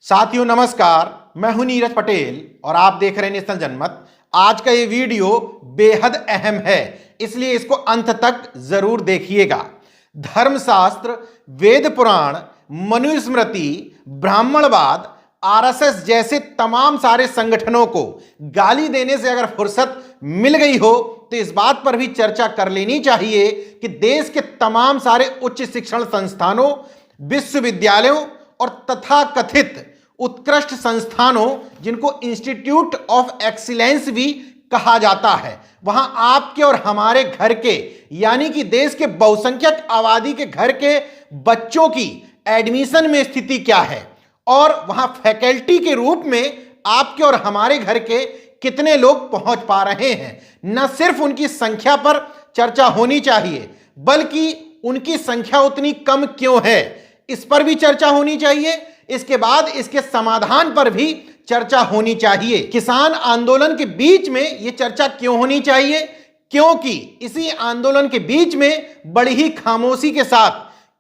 साथियों नमस्कार, मैं हूं नीरज पटेल और आप देख रहे हैं नेशनल जनमत। आज का ये वीडियो बेहद अहम है, इसलिए इसको अंत तक जरूर देखिएगा। धर्मशास्त्र, वेद पुराण, मनुस्मृति, ब्राह्मणवाद, आरएसएस जैसे तमाम सारे संगठनों को गाली देने से अगर फुर्सत मिल गई हो तो इस बात पर भी चर्चा कर लेनी चाहिए कि देश के तमाम सारे उच्च शिक्षण संस्थानों, विश्वविद्यालयों और तथाकथित उत्कृष्ट संस्थानों, जिनको इंस्टीट्यूट ऑफ एक्सीलेंस भी कहा जाता है, वहां आपके और हमारे घर के यानी कि देश के बहुसंख्यक आबादी के घर के बच्चों की एडमिशन में स्थिति क्या है और वहां फैकल्टी के रूप में आपके और हमारे घर के कितने लोग पहुंच पा रहे हैं। न सिर्फ उनकी संख्या पर चर्चा होनी चाहिए बल्कि उनकी संख्या उतनी कम क्यों है इस पर भी चर्चा होनी चाहिए। इसके बाद इसके समाधान पर भी चर्चा होनी चाहिए। किसान आंदोलन के बीच में यह चर्चा क्यों होनी चाहिए? क्योंकि इसी आंदोलन के बीच में बड़ी ही खामोशी के साथ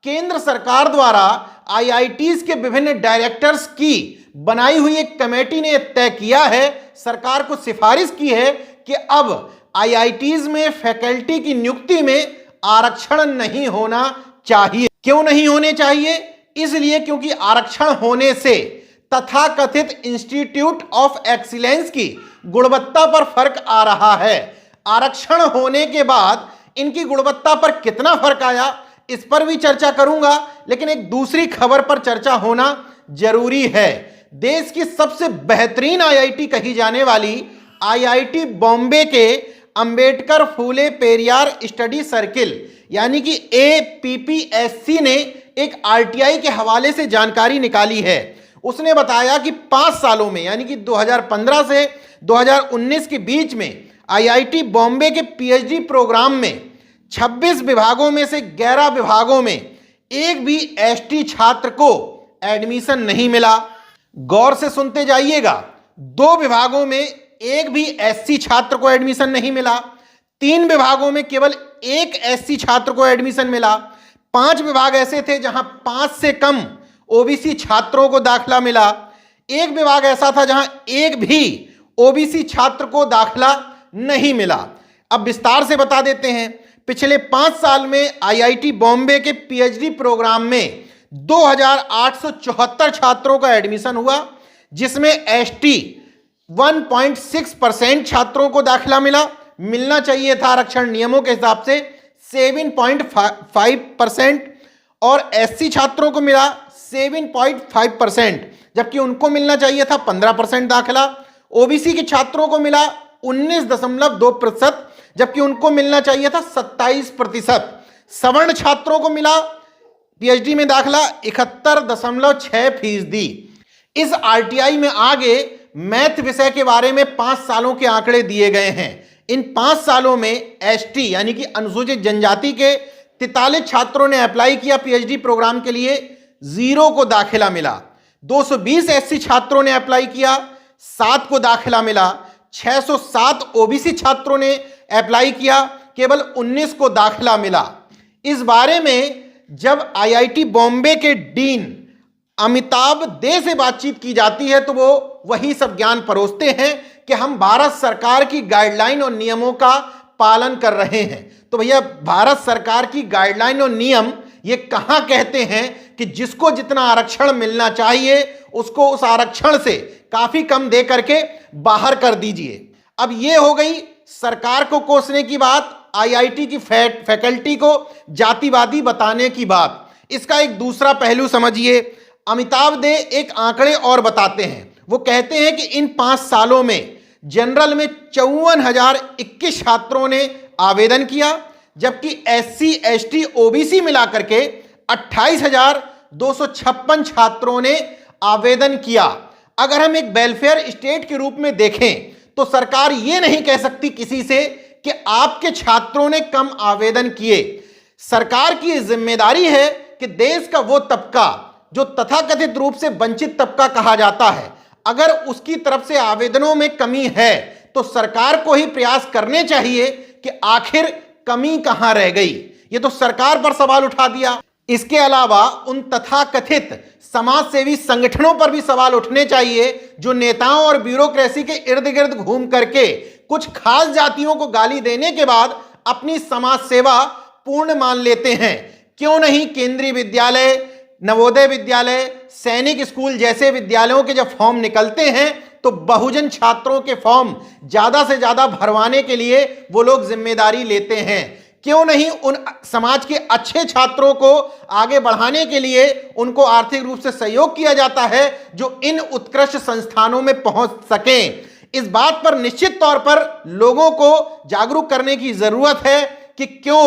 केंद्र सरकार द्वारा आईआईटीज के विभिन्न डायरेक्टर्स की बनाई हुई एक कमेटी ने तय किया है, सरकार को सिफारिश की है कि अब आईआईटीज में फैकल्टी की नियुक्ति में आरक्षण नहीं होना चाहिए। क्यों नहीं होने चाहिए? इसलिए क्योंकि आरक्षण होने से तथाकथित इंस्टीट्यूट ऑफ एक्सीलेंस की गुणवत्ता पर फर्क आ रहा है। आरक्षण होने के बाद इनकी गुणवत्ता पर कितना फर्क आया इस पर भी चर्चा करूंगा, लेकिन एक दूसरी खबर पर चर्चा होना जरूरी है। देश की सबसे बेहतरीन आईआईटी कही जाने वाली आईआईटी बॉम्बे के अंबेडकर फूले पेरियार स्टडी सर्किल यानी कि एपीपीएससी ने एक आरटीआई के हवाले से जानकारी निकाली है। उसने बताया कि 5 सालों में यानी कि 2015 से 2019 के बीच में आईआईटी बॉम्बे के पीएचडी प्रोग्राम में 26 विभागों में से 11 विभागों में एक भी एसटी छात्र को एडमिशन नहीं मिला। गौर से सुनते जाइएगा, 2 विभागों में एक भी एससी छात्र को एडमिशन नहीं मिला, 3 विभागों में केवल एक एससी छात्र को एडमिशन मिला, 5 विभाग ऐसे थे जहां 5 से कम ओबीसी छात्रों को दाखला मिला, 1 विभाग ऐसा था जहां एक भी ओबीसी छात्र को दाखला नहीं मिला। अब विस्तार से बता देते हैं। पिछले 5 साल में आईआईटी बॉम्बे के पीएचडी प्रोग्राम में 2874 छात्रों का एडमिशन हुआ, जिसमें एसटी 1.6% छात्रों को दाखला मिलना चाहिए था आरक्षण नियमों के हिसाब से 7.5% और एससी छात्रों को मिला 7.5%, जबकि उनको मिलना चाहिए था 15% दाखला। ओबीसी के छात्रों को मिला 19.2%, जबकि उनको मिलना चाहिए था 27%। सवर्ण छात्रों को मिला पीएचडी में दाखला 71.6%। इस आरटीआई में आगे मैथ विषय के बारे में 5 सालों के आंकड़े दिए गए हैं। इन 5 सालों में एसटी यानी कि अनुसूचित जनजाति के 43 छात्रों ने अप्लाई किया पीएचडी प्रोग्राम के लिए, 0 को दाखिला मिला। 220 एससी छात्रों ने अप्लाई किया, 7 को दाखिला मिला। 607 ओबीसी छात्रों ने अप्लाई किया, केवल 19 को दाखिला मिला। इस बारे में जब आईआईटी बॉम्बे के डीन अमिताभ दे से बातचीत की जाती है तो वो वही सब ज्ञान परोसते हैं कि हम भारत सरकार की गाइडलाइन और नियमों का पालन कर रहे हैं। तो भैया, भारत सरकार की गाइडलाइन और नियम ये कहां कहते हैं कि जिसको जितना आरक्षण मिलना चाहिए उसको उस आरक्षण से काफी कम दे करके बाहर कर दीजिए। अब ये हो गई सरकार को कोसने की बात, आईआईटी की फैकल्टी को जातिवादी बताने की बात। इसका एक दूसरा पहलू समझिए। अमिताभ दे एक आंकड़े और बताते हैं। वो कहते हैं कि इन 5 सालों में जनरल में 54,021 छात्रों ने आवेदन किया, जबकि एससी एसटी ओबीसी मिलाकर के 28,256 छात्रों ने आवेदन किया। अगर हम एक वेलफेयर स्टेट के रूप में देखें तो सरकार ये नहीं कह सकती किसी से कि आपके छात्रों ने कम आवेदन किए। सरकार की जिम्मेदारी है कि देश का वो तबका जो तथाकथित रूप से वंचित तबका कहा जाता है, अगर उसकी तरफ से आवेदनों में कमी है तो सरकार को ही प्रयास करने चाहिए कि आखिर कमी कहां रह गई। ये तो सरकार पर सवाल उठा दिया। इसके अलावा उन तथाकथित समाजसेवी संगठनों पर भी सवाल उठने चाहिए जो नेताओं और ब्यूरोक्रेसी के इर्द गिर्द घूम करके कुछ खास जातियों को गाली देने के बाद अपनी समाज सेवा पूर्ण मान लेते हैं। क्यों नहीं केंद्रीय विद्यालय, नवोदय विद्यालय, सैनिक स्कूल जैसे विद्यालयों के जब फॉर्म निकलते हैं तो बहुजन छात्रों के फॉर्म ज्यादा से ज्यादा भरवाने के लिए वो लोग जिम्मेदारी लेते हैं। क्यों नहीं उन समाज के अच्छे छात्रों को आगे बढ़ाने के लिए उनको आर्थिक रूप से सहयोग किया जाता है जो इन उत्कृष्ट संस्थानों में पहुंच सकें। इस बात पर निश्चित तौर पर लोगों को जागरूक करने की जरूरत है कि क्यों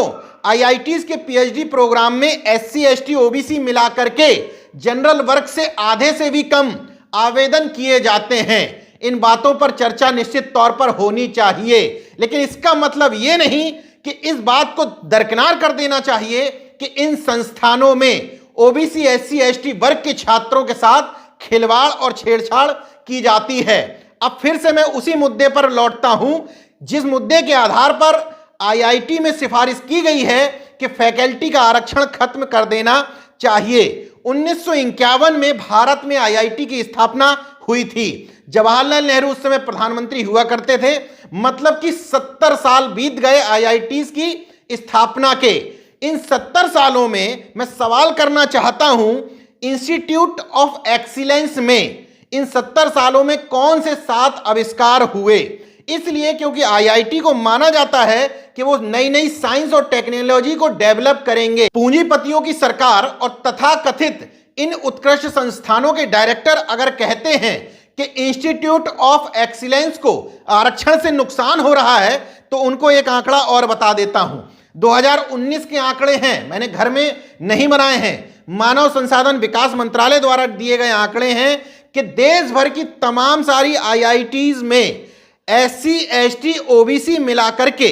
आईआईटीज के पीएचडी प्रोग्राम में एससी, एसटी, ओबीसी मिला करके जनरल वर्ग से आधे से भी कम आवेदन किए जाते हैं। इन बातों पर चर्चा निश्चित तौर पर होनी चाहिए, लेकिन इसका मतलब यह नहीं कि इस बात को दरकिनार कर देना चाहिए कि इन संस्थानों में ओबीसी, एससी, एसटी वर्ग के छात्रों के साथ खिलवाड़ और छेड़छाड़ की जाती है। अब फिर से मैं उसी मुद्दे पर लौटता हूं जिस मुद्दे के आधार पर आईआईटी में सिफारिश की गई है कि फैकल्टी का आरक्षण खत्म कर देना चाहिए। 1951 में भारत में आईआईटी की स्थापना हुई थी। जवाहरलाल नेहरू उस समय प्रधानमंत्री हुआ करते थे, मतलब कि 70 साल बीत गए आईआईटीज की स्थापना के। इन 70 सालों में मैं सवाल करना चाहता हूं, इंस्टीट्यूट ऑफ एक्सीलेंस में इन 70 सालों में कौन से 7 आविष्कार हुए? इसलिए क्योंकि आईआईटी को माना जाता है कि वो नई नई साइंस और टेक्नोलॉजी को डेवलप करेंगे। पूंजीपतियों की सरकार और तथाकथित इन उत्कृष्ट संस्थानों के डायरेक्टर अगर कहते हैं कि इंस्टीट्यूट ऑफ एक्सीलेंस को आरक्षण से नुकसान हो रहा है तो उनको एक आंकड़ा और बता देता हूं। 2019 के आंकड़े हैं, मैंने घर में नहीं बनाए हैं, मानव संसाधन विकास मंत्रालय द्वारा दिए गए आंकड़े हैं कि देश भर की तमाम सारी आईआईटीज में एससी, एसटी, ओबीसी मिलाकर के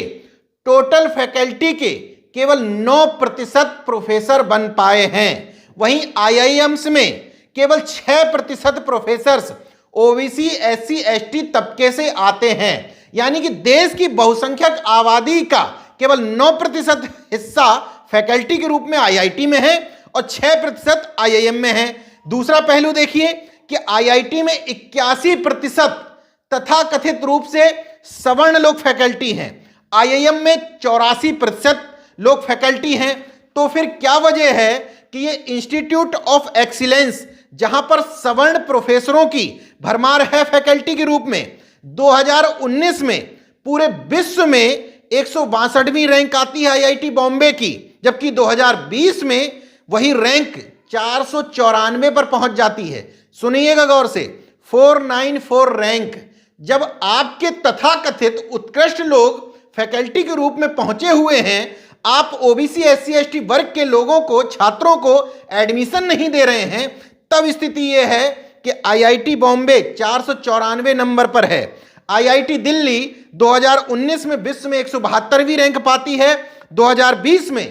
टोटल फैकल्टी के केवल 9% प्रोफेसर बन पाए हैं। वहीं आईआईएम्स में केवल 6% प्रोफेसर्स ओबीसी, एससी, एसटी तबके से आते हैं। यानी कि देश की बहुसंख्यक आबादी का केवल 9% हिस्सा फैकल्टी के रूप में आईआईटी में है और 6% आईआईएम में है। दूसरा पहलू देखिए कि आईआईटी में 81% तथाकथित रूप से सवर्ण लोग फैकल्टी हैं, आईआईएम में 84% लोग फैकल्टी हैं। तो फिर क्या वजह है कि ये इंस्टीट्यूट ऑफ एक्सीलेंस जहां पर सवर्ण प्रोफेसरों की भरमार है फैकल्टी के रूप में, 2019 में पूरे विश्व में 162वीं रैंक आती है आईआईटी बॉम्बे की, जबकि 2020 में वही रैंक 494 पर पहुंच जाती है। सुनिएगा गौर से, 494 रैंक। जब आपके तथाकथित उत्कृष्ट लोग फैकल्टी के रूप में पहुंचे हुए हैं, आप ओबीसी, एससी, एसटी वर्ग के लोगों को, छात्रों को एडमिशन नहीं दे रहे हैं, तब स्थिति यह है कि आईआईटी बॉम्बे 494 नंबर पर है। आईआईटी दिल्ली 2019 में विश्व में 172वीं रैंक पाती है, 2020 में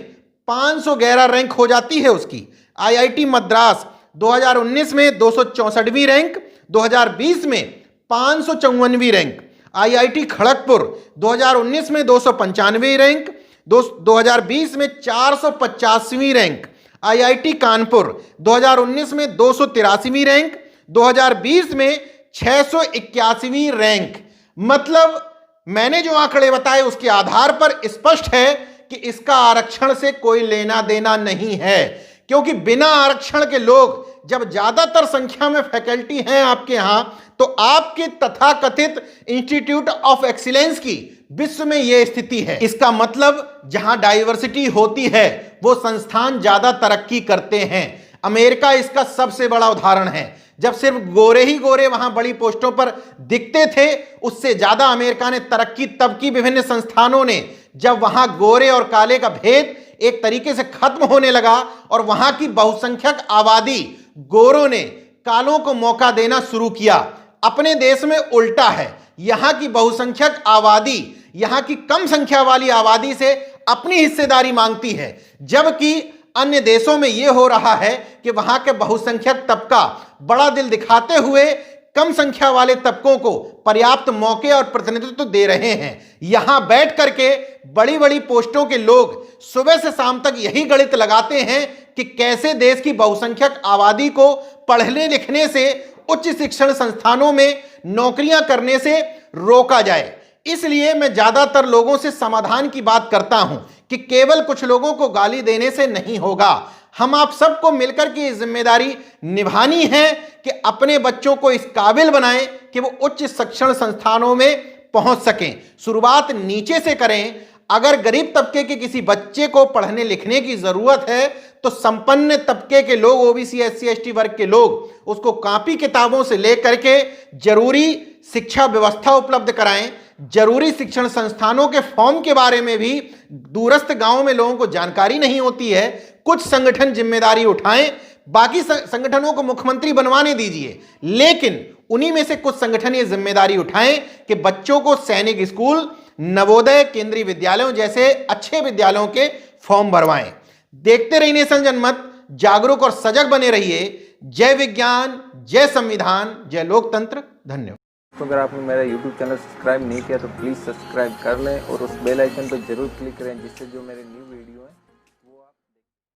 511 रैंक हो जाती है उसकी। आईआईटी मद्रास 2019 में 264वीं रैंक, 2020 में 554वीं रैंक। आईआईटी खड़गपुर 2019 में 295वीं रैंक, 2020 में 450वीं रैंक। आईआईटी कानपुर 2019 में 283वीं रैंक, 2020 में 681वीं रैंक। मतलब मैंने जो आंकड़े बताए उसके आधार पर स्पष्ट है कि इसका आरक्षण से कोई लेना देना नहीं है, क्योंकि बिना आरक्षण के लोग जब ज्यादातर संख्या में फैकल्टी हैं आपके यहां, तो आपके तथाकथित इंस्टीट्यूट ऑफ एक्सीलेंस की विश्व में यह स्थिति है। इसका मतलब जहां डाइवर्सिटी होती है वो संस्थान ज्यादा तरक्की करते हैं। अमेरिका इसका सबसे बड़ा उदाहरण है। जब सिर्फ गोरे ही गोरे वहां बड़ी पोस्टों पर दिखते थे, उससे ज्यादा अमेरिका ने तरक्की तब की विभिन्न संस्थानों ने, जब वहां गोरे और काले का भेद एक तरीके से खत्म होने लगा और वहां की बहुसंख्यक आबादी गोरों ने कालों को मौका देना शुरू किया। अपने देश में उल्टा है, यहां की बहुसंख्यक आबादी यहां की कम संख्या वाली आबादी से अपनी हिस्सेदारी मांगती है, जबकि अन्य देशों में यह हो रहा है कि वहां के बहुसंख्यक तबका बड़ा दिल दिखाते हुए कम संख्या वाले तबकों को पर्याप्त मौके और प्रतिनिधित्व दे रहे हैं। यहां बैठ करके बड़ी बड़ी पोस्टों के लोग सुबह से शाम तक यही गणित लगाते हैं कि कैसे देश की बहुसंख्यक आबादी को पढ़ने लिखने से, उच्च शिक्षण संस्थानों में नौकरियां करने से रोका जाए। इसलिए मैं ज्यादातर लोगों से समाधान की बात करता हूं कि केवल कुछ लोगों को गाली देने से नहीं होगा। हम आप सबको मिलकर के जिम्मेदारी निभानी है कि अपने बच्चों को इस काबिल बनाएं कि वो उच्च शिक्षण संस्थानों में पहुंच सकें। शुरुआत नीचे से करें। अगर गरीब तबके के किसी बच्चे को पढ़ने लिखने की जरूरत है तो संपन्न तबके के लोग, ओबीसी एससी एसटी वर्ग के लोग उसको कॉपी किताबों से लेकर के जरूरी शिक्षा व्यवस्था उपलब्ध कराएं। जरूरी शिक्षण संस्थानों के फॉर्म के बारे में भी दूरस्थ गांवों में लोगों को जानकारी नहीं होती है। कुछ संगठन जिम्मेदारी उठाएं, बाकी संगठनों को मुख्यमंत्री बनवाने दीजिए, लेकिन उन्हीं में से कुछ संगठन ये जिम्मेदारी उठाएं कि बच्चों को सैनिक स्कूल, नवोदय, केंद्रीय विद्यालयों जैसे अच्छे विद्यालयों के फॉर्म भरवाएं। देखते रहिए नेशन जनमत, जागरूक और सजग बने रहिए। जय विज्ञान, जय संविधान, जय लोकतंत्र। धन्यवाद। तो अगर आपने मेरा YouTube चैनल सब्सक्राइब नहीं किया तो प्लीज़ सब्सक्राइब कर लें और उस बेल आइकन पर जरूर क्लिक करें, जिससे जो मेरे न्यू वीडियो है